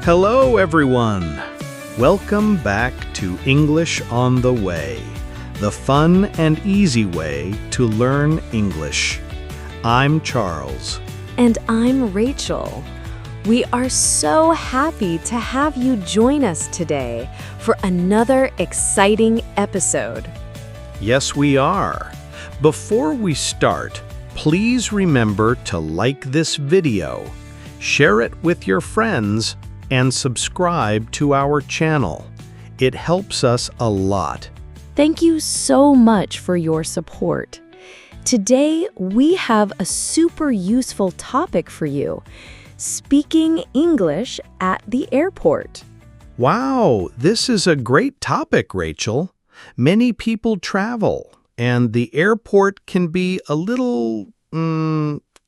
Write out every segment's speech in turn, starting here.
Hello, everyone. Welcome back to English on the Way, the fun and easy way to learn English. I'm Charles. And I'm Rachel. We are so happy to have you join us today for another exciting episode. Yes, we are. Before we start, please remember to like this video, share it with your friends, and subscribe to our channel. It helps us a lot. Thank you so much for your support. Today, we have a super useful topic for you: speaking English at the airport. Wow, this is a great topic, Rachel. Many people travel, and the airport can be a little,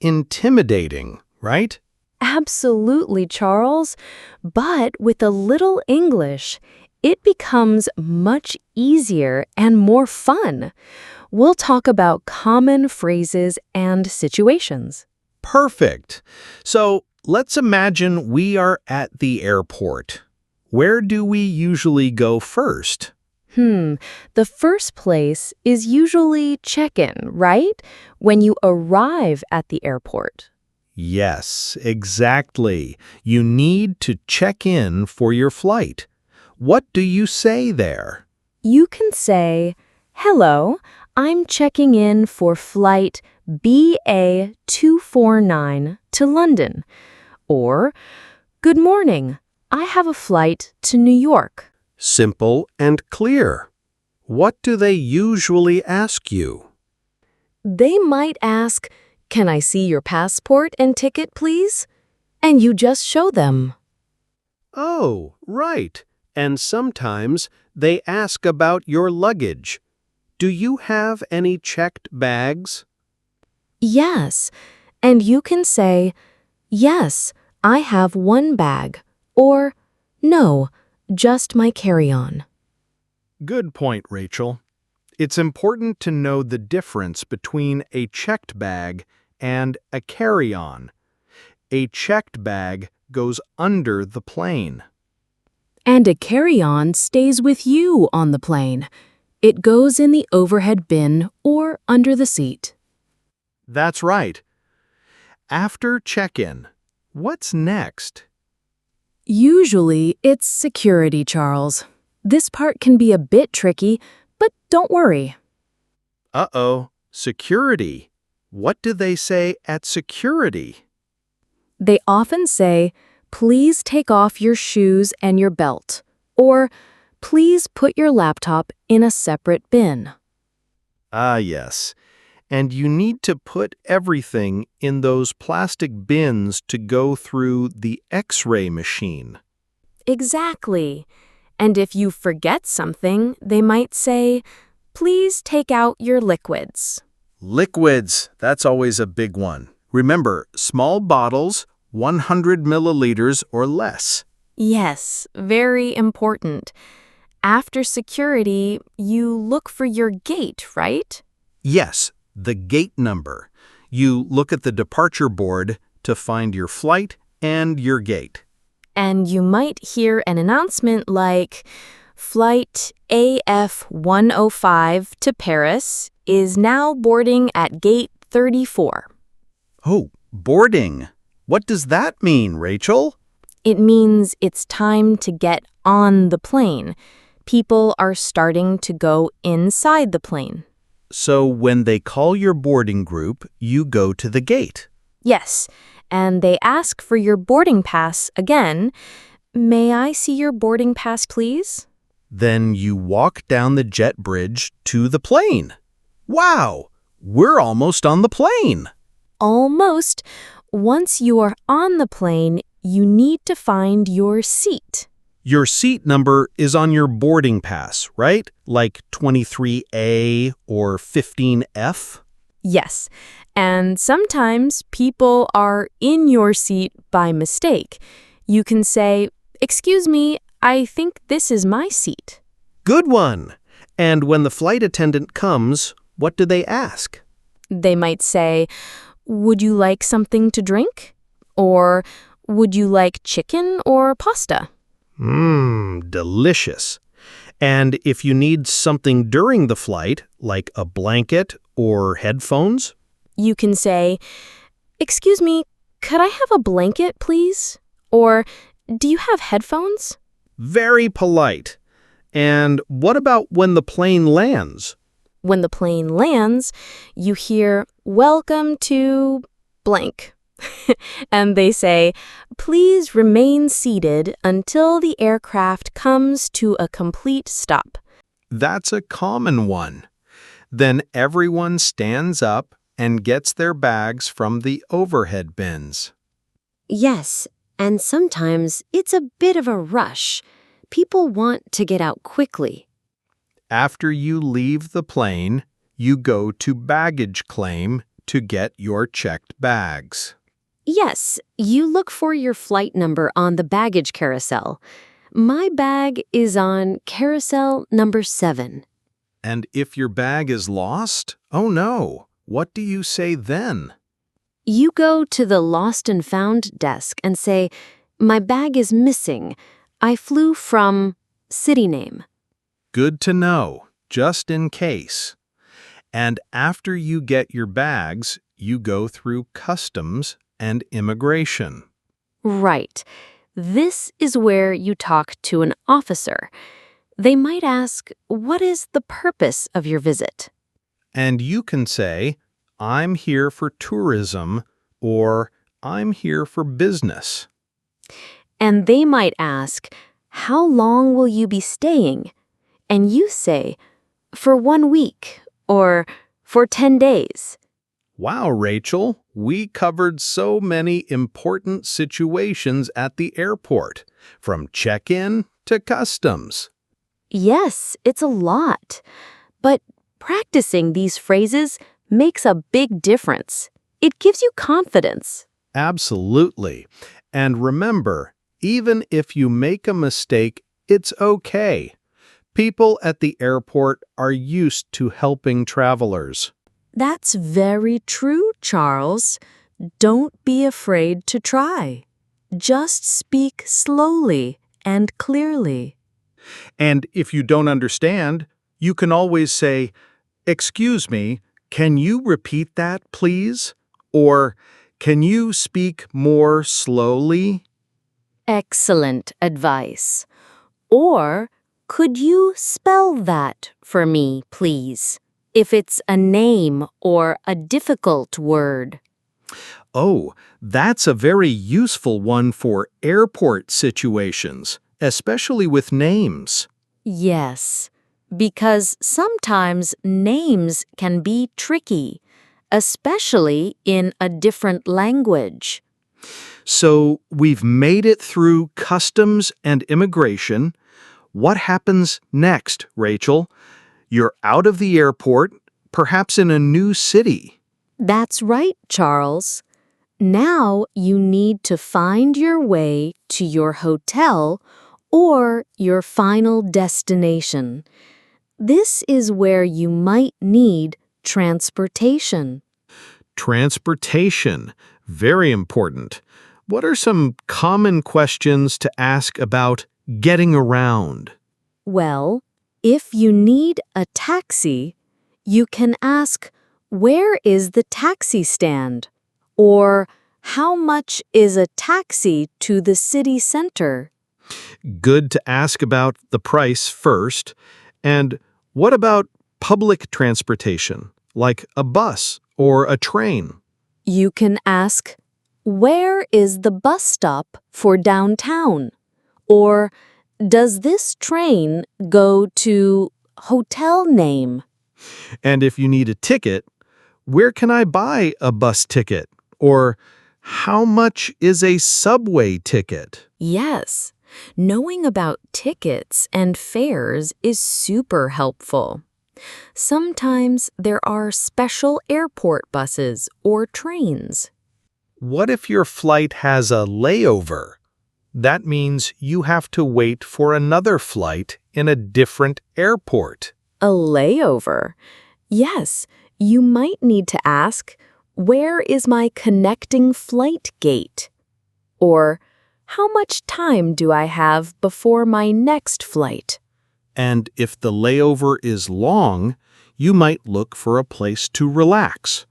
intimidating, right? Absolutely, Charles. But with a little English, it becomes much easier and more fun. We'll talk about common phrases and situations. Perfect. So let's imagine we are at the airport. Where do we usually go first? The first place is usually check-in, right? When you arrive at the airport. Yes, exactly. You need to check in for your flight. What do you say there? You can say, "Hello, I'm checking in for flight BA249 to London." Or, "Good morning, I have a flight to New York." Simple and clear. What do they usually ask you? They might ask, "Can I see your passport and ticket, please?" And you just show them. Oh, right. And sometimes they ask about your luggage. Do you have any checked bags? Yes, and you can say, "Yes, I have one bag," or "No, just my carry-on." Good point, Rachel. It's important to know the difference between a checked bag and a carry-on. A checked bag goes under the plane. And a carry-on stays with you on the plane. It goes in the overhead bin or under the seat. That's right. After check-in, what's next? Usually, it's security, Charles. This part can be a bit tricky, but don't worry. Uh-oh, security. What do they say at security? They often say, "Please take off your shoes and your belt," or "Please put your laptop in a separate bin." Ah, yes. And you need to put everything in those plastic bins to go through the X-ray machine. Exactly. And if you forget something, they might say, "Please take out your liquids." Liquids, that's always a big one. Remember, small bottles, 100 milliliters or less. Yes, very important. After security, you look for your gate, right? Yes, the gate number. You look at the departure board to find your flight and your gate. And you might hear an announcement like, "Flight AF105 to Paris is now boarding at gate 34. Oh, boarding. What does that mean, Rachel? It means it's time to get on the plane. People are starting to go inside the plane. So when they call your boarding group, you go to the gate. Yes, and they ask for your boarding pass again. "May I see your boarding pass, please?" Then you walk down the jet bridge to the plane. Wow, we're almost on the plane. Almost. Once you are on the plane, you need to find your seat. Your seat number is on your boarding pass, right? Like 23A or 15F? Yes, and sometimes people are in your seat by mistake. You can say, "Excuse me, I think this is my seat." Good one. And when the flight attendant comes, what do they ask? They might say, "Would you like something to drink?" Or, Would you like chicken or pasta? Delicious. And if you need something during the flight, like a blanket or headphones? You can say, "Excuse me, could I have a blanket, please?" Or, "Do you have headphones?" Very polite. And what about when the plane lands? When the plane lands, you hear, "Welcome to blank." And they say, "Please remain seated until the aircraft comes to a complete stop." That's a common one. Then everyone stands up and gets their bags from the overhead bins. Yes, and sometimes it's a bit of a rush. People want to get out quickly. After you leave the plane, you go to baggage claim to get your checked bags. Yes, you look for your flight number on the baggage carousel. My bag is on carousel number 7. And if your bag is lost, oh no, what do you say then? You go to the lost and found desk and say, "My bag is missing. I flew from city name." Good to know, just in case. And after you get your bags, you go through customs and immigration. Right. This is where you talk to an officer. They might ask, "What is the purpose of your visit?" And you can say, "I'm here for tourism," or "I'm here for business." And they might ask, "How long will you be staying?" And you say, "For 1 week," or "For 10 days." Wow, Rachel, we covered so many important situations at the airport, from check-in to customs. Yes, it's a lot. But practicing these phrases makes a big difference. It gives you confidence. Absolutely. And remember, even if you make a mistake, it's okay. People at the airport are used to helping travelers. That's very true, Charles. Don't be afraid to try. Just speak slowly and clearly. And if you don't understand, you can always say, "Excuse me, can you repeat that, please?" Or, "Can you speak more slowly?" Excellent advice. Or, "Could you spell that for me, please?" If it's a name or a difficult word. Oh, that's a very useful one for airport situations, especially with names. Yes, because sometimes names can be tricky, especially in a different language. So we've made it through customs and immigration. What happens next, Rachel? You're out of the airport, perhaps in a new city. That's right, Charles. Now you need to find your way to your hotel or your final destination. This is where you might need transportation. Transportation, very important. What are some common questions to ask about getting around? Well, if you need a taxi, you can ask, "Where is the taxi stand?" Or, "How much is a taxi to the city center?" Good to ask about the price first. And what about public transportation, like a bus or a train? You can ask, "Where is the bus stop for downtown?" Or, "Does this train go to hotel name?" And if you need a ticket, where can I buy a bus ticket? Or how much is a subway ticket? Yes, knowing about tickets and fares is super helpful. Sometimes there are special airport buses or trains. What if your flight has a layover? That means you have to wait for another flight in a different airport. A layover. Yes, you might need to ask, "Where is my connecting flight gate?" Or, How much time do I have before my next flight? And if the layover is long, you might look for a place to relax.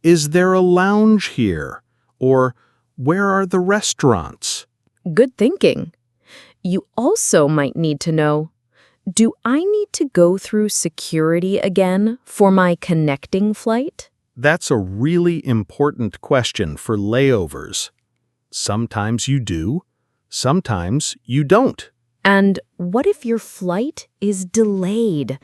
Is there a lounge here? Or where are the restaurants? Good thinking. You also might need to know, do I need to go through security again for my connecting flight? That's a really important question for layovers. Sometimes you do, sometimes you don't. And what if your flight is delayed?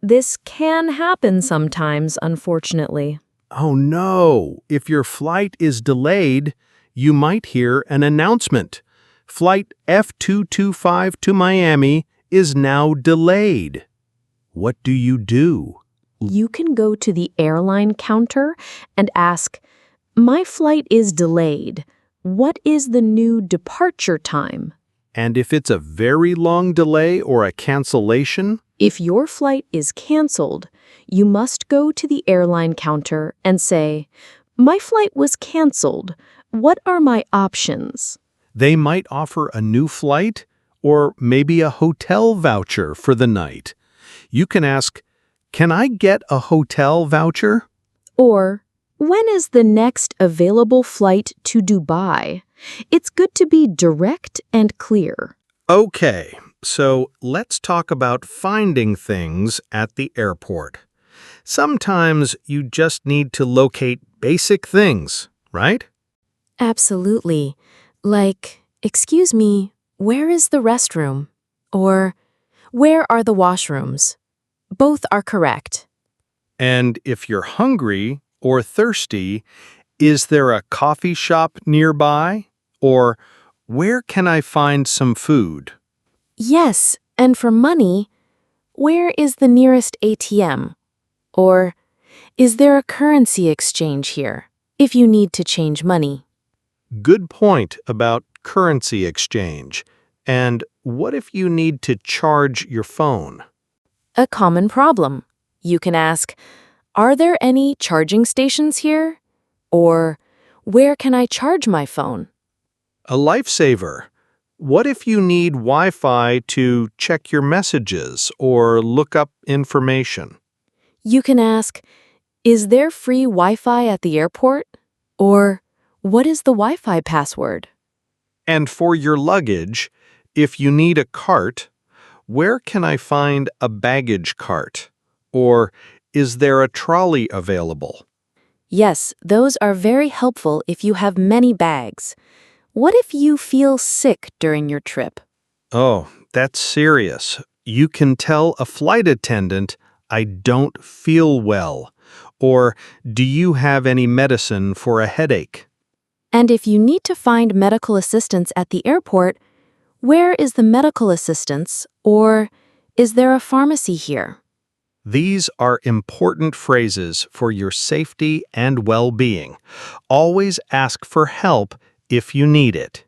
This can happen sometimes, unfortunately. Oh no, if your flight is delayed, you might hear an announcement. Flight F225 to Miami is now delayed. What do you do? You can go to the airline counter and ask, my flight is delayed. What is the new departure time? And if it's a very long delay or a cancellation? If your flight is canceled, you must go to the airline counter and say, my flight was canceled. What are my options? They might offer a new flight or maybe a hotel voucher for the night. You can ask, can I get a hotel voucher? Or, when is the next available flight to Dubai? It's good to be direct and clear. Okay, so let's talk about finding things at the airport. Sometimes you just need to locate basic things, right? Absolutely. Like, excuse me, where is the restroom? Or, where are the washrooms? Both are correct. And if you're hungry or thirsty, is there a coffee shop nearby? Or where can I find some food? Yes, and for money, where is the nearest ATM? Or, is there a currency exchange here if you need to change money? Good point about currency exchange. And what if you need to charge your phone? A common problem. You can ask, are there any charging stations here? Or, where can I charge my phone? A lifesaver. What if you need Wi-Fi to check your messages or look up information? You can ask, is there free Wi-Fi at the airport? Or, what is the Wi-Fi password? And for your luggage, if you need a cart, where can I find a baggage cart? Or is there a trolley available? Yes, those are very helpful if you have many bags. What if you feel sick during your trip? Oh, that's serious. You can tell a flight attendant, I don't feel well. Or, do you have any medicine for a headache? And if you need to find medical assistance at the airport, where is the medical assistance? Or, is there a pharmacy here? These are important phrases for your safety and well-being. Always ask for help if you need it.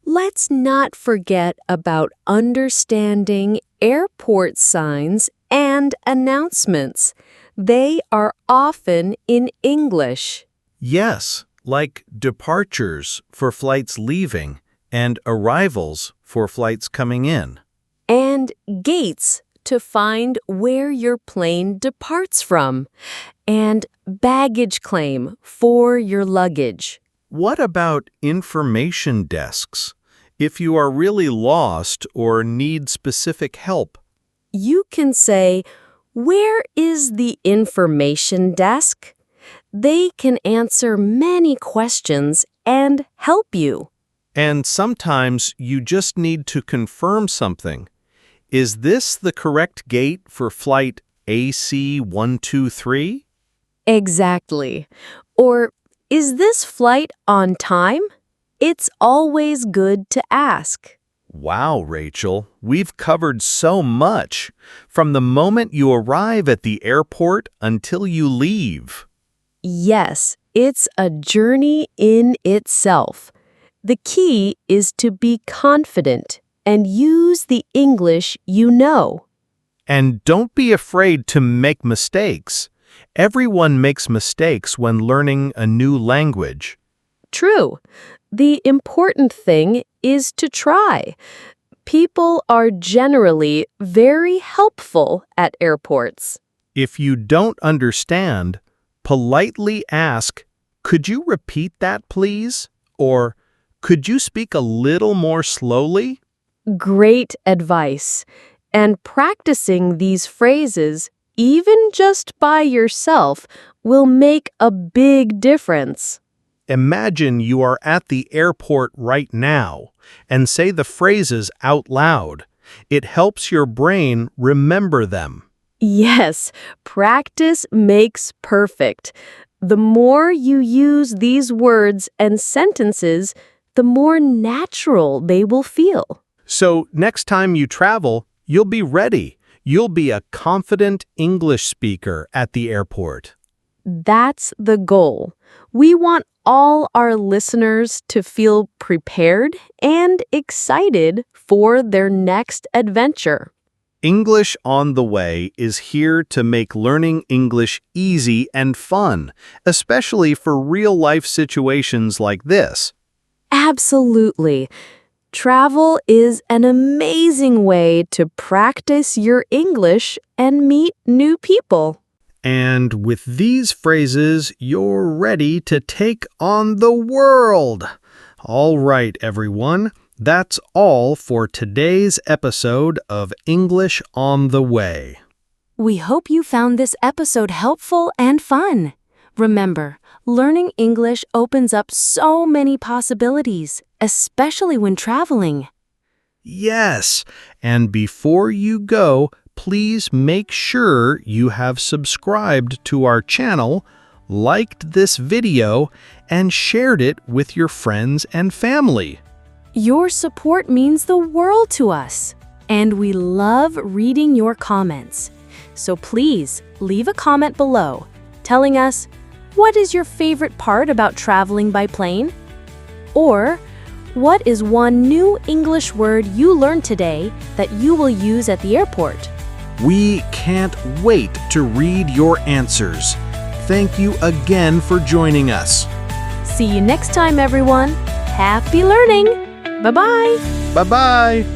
Let's not forget about understanding airport signs and announcements. They are often in English. Yes, like departures for flights leaving and arrivals for flights coming in. And gates to find where your plane departs from. And baggage claim for your luggage. What about information desks? If you are really lost or need specific help. You can say, where is the information desk? They can answer many questions and help you. And sometimes you just need to confirm something. Is this the correct gate for flight AC123? Exactly. Or, is this flight on time? It's always good to ask. Wow, Rachel, we've covered so much, from the moment you arrive at the airport until you leave. Yes, it's a journey in itself. The key is to be confident and use the English you know. And don't be afraid to make mistakes. Everyone makes mistakes when learning a new language. True. The important thing is to try. People are generally very helpful at airports. If you don't understand, politely ask, "Could you repeat that, please?" Or, "Could you speak a little more slowly?" Great advice. And practicing these phrases, even just by yourself, will make a big difference. Imagine you are at the airport right now and say the phrases out loud. It helps your brain remember them. Yes, practice makes perfect. The more you use these words and sentences, the more natural they will feel. So next time you travel, you'll be ready. You'll be a confident English speaker at the airport. That's the goal. We want all our listeners to feel prepared and excited for their next adventure. English on the Way is here to make learning English easy and fun, especially for real-life situations like this. Absolutely. Travel is an amazing way to practice your English and meet new people. And with these phrases, you're ready to take on the world. All right, everyone. That's all for today's episode of English on the Way. We hope you found this episode helpful and fun. Remember, learning English opens up so many possibilities, especially when traveling. Yes, and before you go, please make sure you have subscribed to our channel, liked this video, and shared it with your friends and family. Your support means the world to us, and we love reading your comments. So please leave a comment below telling us, what is your favorite part about traveling by plane? Or, what is one new English word you learned today that you will use at the airport? We can't wait to read your answers. Thank you again for joining us. See you next time, everyone. Happy learning! Bye-bye! Bye-bye!